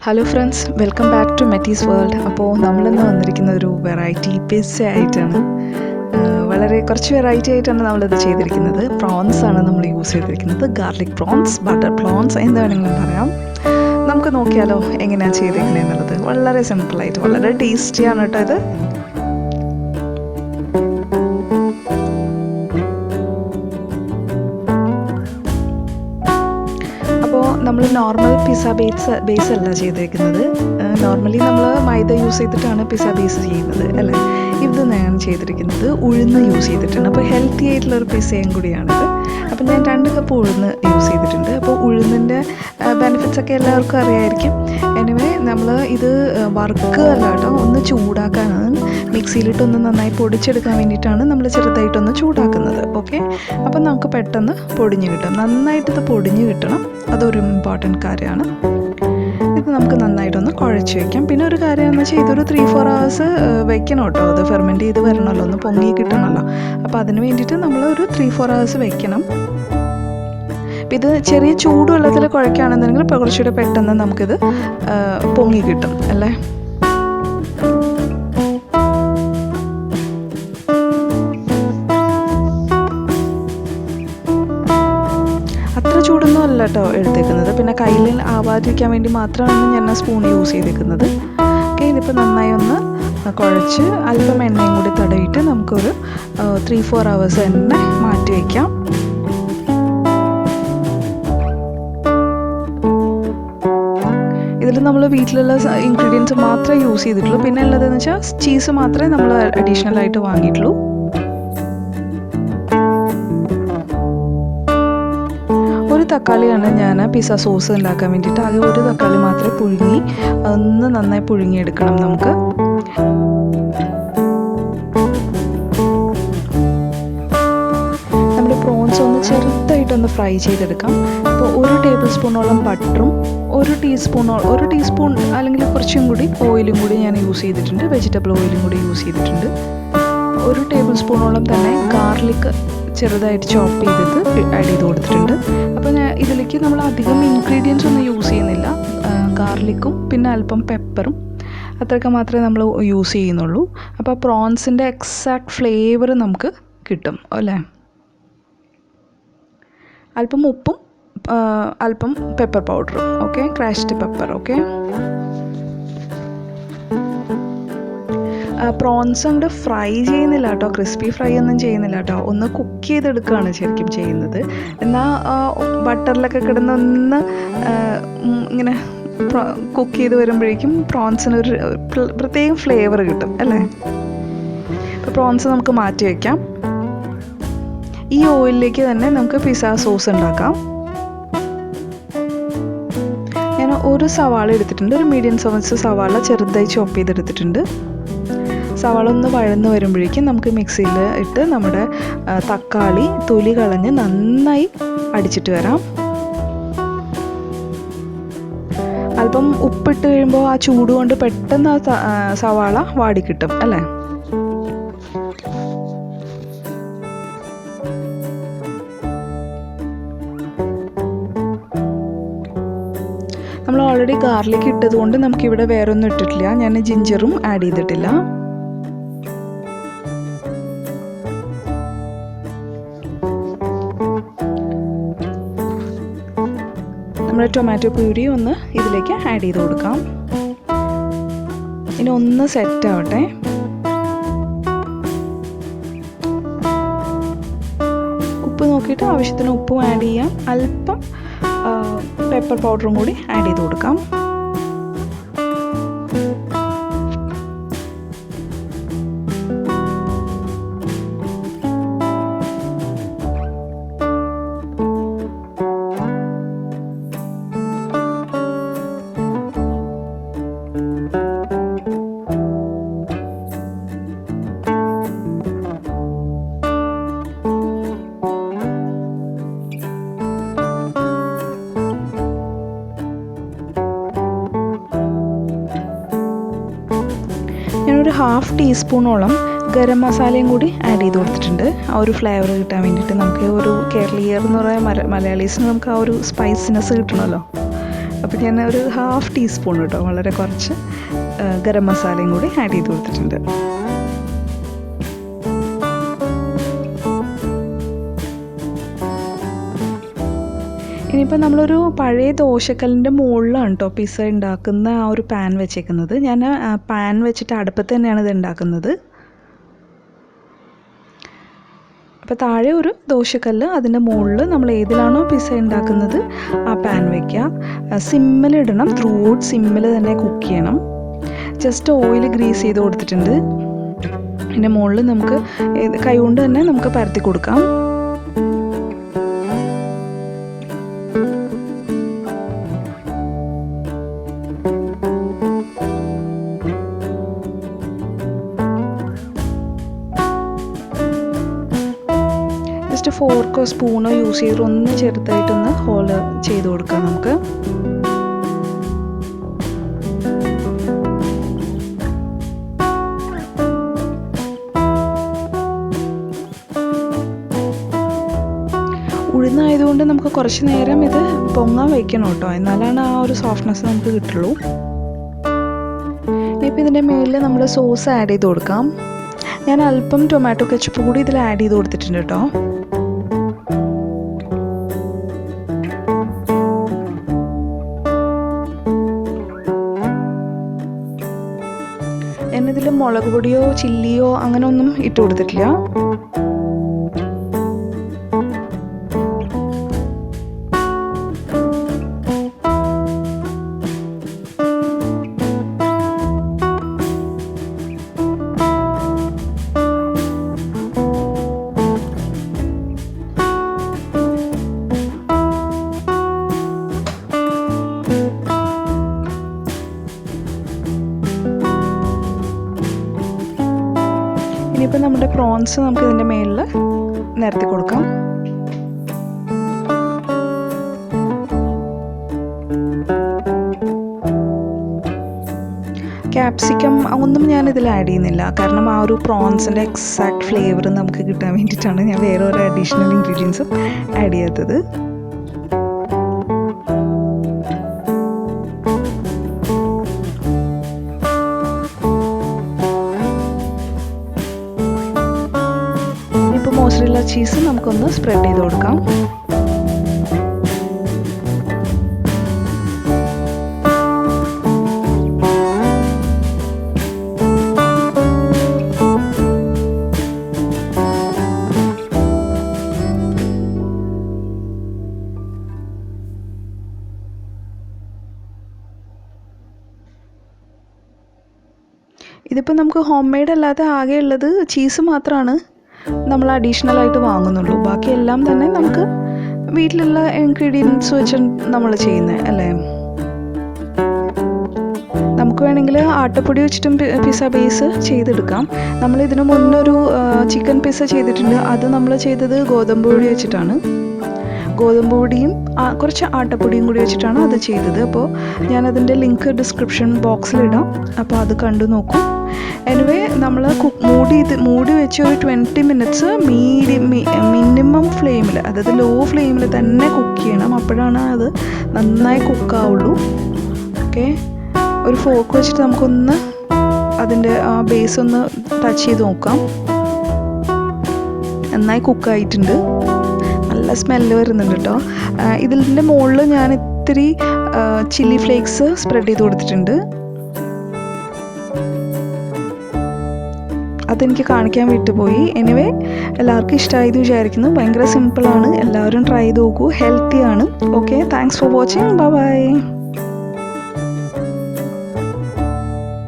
Hello friends, welcome back to മെറ്റീസ് world. അപ്പോൾ നമ്മളിന്ന് വന്നിരിക്കുന്ന ഒരു വെറൈറ്റി പിസ്സ ആയിട്ടാണ്. കുറച്ച് വെറൈറ്റി ആയിട്ടാണ് നമ്മളിത് ചെയ്തിരിക്കുന്നത്. പ്രോൺസ് ആണ് നമ്മൾ യൂസ് ചെയ്തിരിക്കുന്നത്. ഗാർലിക് പ്രോൺസ്, ബട്ടർ പ്രോൺസ് എന്ത് വേണമെങ്കിലും പറയാം. നമുക്ക് നോക്കിയാലോ എങ്ങനെയാണ് ചെയ്തിരിക്കുന്നത് എന്നുള്ളത്. വളരെ സിമ്പിളായിട്ട് വളരെ ടേസ്റ്റിയാണ് കേട്ടോ ഇത്. നമ്മൾ നോർമൽ പിസ്സ ബേസ് അല്ല ചെയ്തിരിക്കുന്നത്. നോർമലി നമ്മൾ മൈദ യൂസ് ചെയ്തിട്ടാണ് പിസ്സ ബേസ് ചെയ്യുന്നത് അല്ലേ. ഇത് ഞാൻ ചെയ്തിരിക്കുന്നത് ഉഴുന്ന് യൂസ് ചെയ്തിട്ടാണ്. അപ്പോൾ ഹെൽത്തി ആയിട്ടുള്ളൊരു പിസ്സയും കൂടിയാണിത്. അപ്പോൾ ഞാൻ 2 കപ്പ് ഉഴുന്ന് യൂസ് ചെയ്തിട്ടുണ്ട്. അപ്പോൾ ഉഴുന്നിൻ്റെ ബെനിഫിറ്റ്സ് ഒക്കെ എല്ലാവർക്കും അറിയാമായിരിക്കും. എനിവേ നമ്മൾ ഇത് വറുക്കുകയല്ല കേട്ടോ, ഒന്ന് ചൂടാക്കാനാണ്. മിക്സിയിലിട്ടൊന്ന് നന്നായി പൊടിച്ചെടുക്കാൻ വേണ്ടിയിട്ടാണ് നമ്മൾ ചെറുതായിട്ടൊന്ന് ചൂടാക്കുന്നത്. ഓക്കെ, അപ്പോൾ നമുക്ക് പെട്ടെന്ന് പൊടിഞ്ഞ് കിട്ടും. നന്നായിട്ട് ഇത് പൊടിഞ്ഞ് കിട്ടണം, അതൊരു ഇമ്പോർട്ടൻറ്റ് കാര്യമാണ്. ഇത് നമുക്ക് നന്നായിട്ടൊന്ന് കുഴച്ച് വയ്ക്കാം. പിന്നെ ഒരു കാര്യമെന്ന് വെച്ചാൽ ഇതൊരു 3-4 hours വെക്കണം കേട്ടോ. അത് ഫെർമെൻറ്റ് ചെയ്ത് വരണമല്ലോ, ഒന്ന് പൊങ്ങി കിട്ടണമല്ലോ. അപ്പോൾ അതിന് വേണ്ടിയിട്ട് നമ്മൾ ഒരു 3-4 hours വെക്കണം. ഇത് ചെറിയ ചൂടുവെള്ളത്തിൽ കുഴക്കുകയാണെന്നുണ്ടെങ്കിൽ ഇപ്പോൾ കുറച്ചുകൂടെ പെട്ടെന്ന് നമുക്കിത് പൊങ്ങി കിട്ടും അല്ലേ. ചൂടൊന്നും അല്ല കേട്ടോ എടുത്തേക്കുന്നത്. പിന്നെ കയ്യിൽ ആവാതിരിക്കാൻ വേണ്ടി മാത്രമാണ് ഞാൻ സ്പൂൺ യൂസ് ചെയ്തേക്കുന്നത്. ഓക്കെ, ഇതിപ്പോൾ നന്നായി ഒന്ന് കുഴച്ച് അല്പം എണ്ണയും കൂടി തടവിയിട്ട് നമുക്കൊരു 3-4 hours തന്നെ മാറ്റി വയ്ക്കാം. ഇതിൽ നമ്മൾ വീട്ടിലുള്ള ഇൻഗ്രീഡിയൻസ് മാത്രമേ യൂസ് ചെയ്തിട്ടുള്ളൂ. പിന്നെ ഉള്ളതെന്ന് വെച്ചാൽ ചീസ് മാത്രമേ നമ്മൾ അഡീഷണൽ ആയിട്ട് വാങ്ങിയിട്ടുള്ളൂ. തക്കാളിയാണ് ഞാൻ പിസ്സ സോസ് ഉണ്ടാക്കാൻ വേണ്ടിയിട്ട്. ആദ്യം ഒരു തക്കാളി മാത്രമേ പുഴുങ്ങി ഒന്ന് നന്നായി പുഴുങ്ങിയെടുക്കണം നമുക്ക്. നമ്മുടെ പ്രോൺസ് ഒന്ന് ചെറുതായിട്ടൊന്ന് ഫ്രൈ ചെയ്തെടുക്കാം. അപ്പോൾ 1 ടേബിൾ സ്പൂണോളം ബട്ടറും 1 ടീസ്പൂൺ അല്ലെങ്കിൽ കുറച്ചും കൂടി ഓയിലും കൂടി ഞാൻ യൂസ് ചെയ്തിട്ടുണ്ട്. വെജിറ്റബിൾ ഓയിലും കൂടി യൂസ് ചെയ്തിട്ടുണ്ട്. 1 ടേബിൾ സ്പൂണോളം തന്നെ ഗാർലിക് ചെറുതായിട്ട് ചോപ്പ് ചെയ്തിട്ട് ആഡ് ചെയ്ത് കൊടുത്തിട്ടുണ്ട്. അപ്പോൾ ഇതിലേക്ക് നമ്മൾ അധികം ഇൻഗ്രീഡിയൻസ് ഒന്നും യൂസ് ചെയ്യുന്നില്ല. ഗാർലിക്കും പിന്നെ അല്പം പെപ്പറും അത്രയൊക്കെ മാത്രമേ നമ്മൾ യൂസ് ചെയ്യുന്നുള്ളൂ. അപ്പോൾ പ്രോൺസിൻ്റെ എക്സാക്ട് ഫ്ലേവർ നമുക്ക് കിട്ടും അല്ലേ. അല്പം ഉപ്പും അല്പം പെപ്പർ പൗഡറും. Okay, crashed pepper. Okay, prawns കൊണ്ട് ഫ്രൈ ചെയ്യുന്നില്ല കേട്ടോ, ക്രിസ്പി ഫ്രൈ ഒന്നും ചെയ്യുന്നില്ല കേട്ടോ. ഒന്ന് കുക്ക് ചെയ്തെടുക്കുകയാണ് ശരിക്കും ചെയ്യുന്നത്. എന്നാൽ ബട്ടറിലൊക്കെ കിടന്നൊന്ന് ഇങ്ങനെ കുക്ക് ചെയ്ത് വരുമ്പോഴേക്കും പ്രോൺസിനൊരു പ്രത്യേകം ഫ്ലേവർ കിട്ടും അല്ലേ. അപ്പോൾ പ്രോൺസ് നമുക്ക് മാറ്റി വയ്ക്കാം. ഈ ഓയിലിലേക്ക് തന്നെ നമുക്ക് പിസ്സ സോസ് ഉണ്ടാക്കാം. ഞാൻ ഒരു സവാള എടുത്തിട്ടുണ്ട്, ഒരു മീഡിയം സൈസ് സവാള ചെറുതായി ചോപ്പ് ചെയ്തെടുത്തിട്ടുണ്ട്. സവാള ഒന്ന് വഴന്ന് വരുമ്പോഴേക്കും നമുക്ക് മിക്സിയിൽ ഇട്ട് നമ്മുടെ തക്കാളി തൊലി കളഞ്ഞ് നന്നായി അടിച്ചിട്ട് വരാം. അല്പം ഉപ്പിട്ട് കഴിയുമ്പോൾ ആ ചൂട് കൊണ്ട് പെട്ടെന്ന് ആ സവാള വാടിക്കിട്ടും അല്ലേ. നമ്മൾ ഓൾറെഡി ഗാർലിക് ഇട്ടതുകൊണ്ട് നമുക്കിവിടെ വേറെ ഒന്നും ഇട്ടിട്ടില്ല. ഞാൻ ജിഞ്ചറും ആഡ് ചെയ്തിട്ടില്ല. നമ്മുടെ ടൊമാറ്റോ പ്യൂരി ഒന്ന് ഇതിലേക്ക് ആഡ് ചെയ്ത് കൊടുക്കാം. ഇനി ഒന്ന് സെറ്റ് ആവട്ടെ. ഉപ്പ് നോക്കിയിട്ട് ആവശ്യത്തിന് ഉപ്പും ആഡ് ചെയ്യാം. അല്പം പെപ്പർ പൗഡറും കൂടി ആഡ് ചെയ്ത് കൊടുക്കാം. ഞാനൊരു 1/2 ടീസ്പൂണോളം ഗരം മസാലയും കൂടി ആഡ് ചെയ്ത് കൊടുത്തിട്ടുണ്ട്. ആ ഒരു ഫ്ലേവർ കിട്ടാൻ വേണ്ടിയിട്ട്. നമുക്ക് ഒരു കേരളീയർ എന്ന് പറയുന്ന മലയാളീസിന് നമുക്ക് ആ ഒരു സ്പൈസിനെസ് കിട്ടണമല്ലോ. അപ്പോൾ ഞാൻ ഒരു 1/2 ടീസ്പൂൺ കേട്ടോ, വളരെ കുറച്ച് ഗരം മസാലയും കൂടി ആഡ് ചെയ്ത് കൊടുത്തിട്ടുണ്ട്. ഇനിയിപ്പോൾ നമ്മളൊരു പഴയ ദോശക്കല്ലിൻ്റെ മുകളിലാണ് കേട്ടോ പിസ്സ ഉണ്ടാക്കുന്ന ആ ഒരു പാൻ വെച്ചേക്കുന്നത്. ഞാൻ പാൻ വെച്ചിട്ട് അടുപ്പത്ത് തന്നെയാണ് ഇത് ഉണ്ടാക്കുന്നത്. അപ്പോൾ താഴെ ഒരു ദോശക്കല്ല്, അതിൻ്റെ മുകളിൽ നമ്മൾ ഏതിലാണോ പിസ്സ ഉണ്ടാക്കുന്നത് ആ പാൻ വയ്ക്കുക. സിമ്മിലിടണം, ത്രൂ ഔട്ട് സിമ്മിൽ തന്നെ കുക്ക് ചെയ്യണം. ജസ്റ്റ് ഓയിൽ ഗ്രീസ് ചെയ്ത് കൊടുത്തിട്ടുണ്ട്. അതിൻ്റെ മുകളിൽ നമുക്ക് കൈകൊണ്ട് തന്നെ നമുക്ക് പരത്തി കൊടുക്കാം. ജസ്റ്റ് ഫോർക്കോ സ്പൂണോ യൂസ് ചെയ്ത് ഒന്ന് ചെറുതായിട്ടൊന്ന് ഹോൾ ചെയ്ത് കൊടുക്കാം നമുക്ക്. ഉഴുന്നായതുകൊണ്ട് നമുക്ക് കുറച്ച് നേരം ഇത് പൊങ്ങാൻ വയ്ക്കണം കേട്ടോ, എന്നാലാണ് ആ ഒരു സോഫ്റ്റ്നെസ് നമുക്ക് കിട്ടുള്ളൂ. ഇനിയിപ്പോൾ ഇതിൻ്റെ മുകളിൽ നമ്മൾ സോസ് ആഡ് ചെയ്ത് കൊടുക്കാം. ഞാൻ അല്പം ടൊമാറ്റോ കെച്ചപ്പ് കൂടി ഇതിൽ ആഡ് ചെയ്ത് കൊടുത്തിട്ടുണ്ട് കേട്ടോ. ഞാനിതിൽ മുളക് പൊടിയോ ചില്ലിയോ അങ്ങനെ ഒന്നും ഇട്ട് കൊടുത്തിട്ടില്ല. ഇനിയിപ്പോൾ നമ്മുടെ പ്രോൺസ് നമുക്ക് ഇതിൻ്റെ മേളിൽ നിരത്തി കൊടുക്കാം. ക്യാപ്സിക്കം ഒന്നും ഞാനിതിൽ ആഡ് ചെയ്യുന്നില്ല, കാരണം ആ ഒരു പ്രോൺസിൻ്റെ എക്സാക്ട് ഫ്ലേവർ നമുക്ക് കിട്ടാൻ വേണ്ടിയിട്ടാണ് ഞാൻ വേറെ ഒരു അഡീഷണൽ ഇൻഗ്രീഡിയൻസും ആഡ് ചെയ്യാത്തത്. മോസറല്ല ചീസ് നമുക്കൊന്ന് സ്പ്രെഡ് ചെയ്ത് കൊടുക്കാം. ഇതിപ്പോൾ നമുക്ക് ഹോം മെയ്ഡ് അല്ലാതെ ആകെയുള്ളത് ചീസ് മാത്രമാണ് നമ്മൾ അഡീഷണലായിട്ട് വാങ്ങുന്നുള്ളൂ. ബാക്കിയെല്ലാം തന്നെ നമുക്ക് വീട്ടിലുള്ള ഇൻഗ്രീഡിയൻസ് വെച്ച് നമ്മൾ ചെയ്യുന്നത് അല്ലേ. നമുക്ക് വേണമെങ്കിൽ ആട്ടപ്പൊടി വെച്ചിട്ടും പിസ്സ ബേസ് ചെയ്തെടുക്കാം. നമ്മൾ ഇതിനു മുന്നൊരു ചിക്കൻ പിസ്സ ചെയ്തിട്ടുണ്ട്. അത് നമ്മൾ ചെയ്തത് ഗോതമ്പ് പൊടി വെച്ചിട്ടാണ്. ഗോതമ്പ് പൊടിയും കുറച്ച് ആട്ടപ്പൊടിയും കൂടി വെച്ചിട്ടാണ് അത് ചെയ്തത്. അപ്പോൾ ഞാനതിൻ്റെ ലിങ്ക് ഡിസ്ക്രിപ്ഷൻ ബോക്സിലിടാം, അപ്പോൾ അത് കണ്ടു നോക്കൂ. എനിവേ നമ്മൾ മൂടി വെച്ച് ഒരു 20 മിനിറ്റ്സ് മിനിമം ഫ്ലെയിമിൽ, അതായത് ലോ ഫ്ലെയിമിൽ തന്നെ കുക്ക് ചെയ്യണം. അപ്പോഴാണ് അത് നന്നായി കുക്കാവുള്ളൂ. ഓക്കെ, ഒരു ഫോർക്ക് വെച്ചിട്ട് നമുക്കൊന്ന് അതിൻ്റെ ആ ബേസ് ഒന്ന് ടച്ച് ചെയ്ത് നോക്കാം. നന്നായി കുക്കായിട്ടുണ്ട്, നല്ല സ്മെല്ല് വരുന്നുണ്ട് കേട്ടോ. ഇതിൻ്റെ മുകളിൽ ഞാൻ ഇത്തിരി ചില്ലി ഫ്ലേക്സ് സ്പ്രെഡ് ചെയ്ത് കൊടുത്തിട്ടുണ്ട്. അതെനിക്ക് കാണിക്കാൻ വിട്ടുപോയി. എനിവേ എല്ലാവർക്കും ഇഷ്ടമായത് വിചാരിക്കുന്നു. ഭയങ്കര സിമ്പിളാണ്, എല്ലാവരും ട്രൈ ചെയ്ത് നോക്കൂ, ഹെൽത്തിയാണ്. Okay, thanks for watching, bye bye.